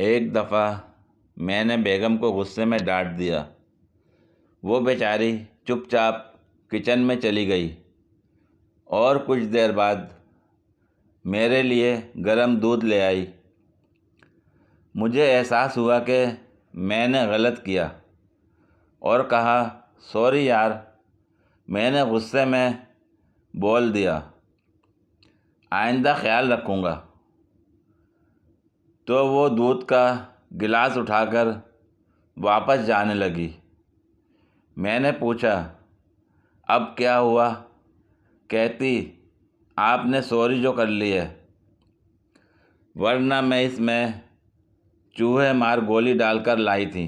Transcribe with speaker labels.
Speaker 1: एक दफ़ा मैंने बेगम को गुस्से में डांट दिया। वो बेचारी चुपचाप किचन में चली गई और कुछ देर बाद मेरे लिए गरम दूध ले आई। मुझे एहसास हुआ कि मैंने गलत किया और कहा, सॉरी यार, मैंने गुस्से में बोल दिया, आइंदा ख्याल रखूँगा। तो वो दूध का गिलास उठाकर वापस जाने लगी। मैंने पूछा, अब क्या हुआ? कहती, आपने सॉरी जो कर ली है, वरना मैं इसमें चूहे मार गोली डालकर लाई थी।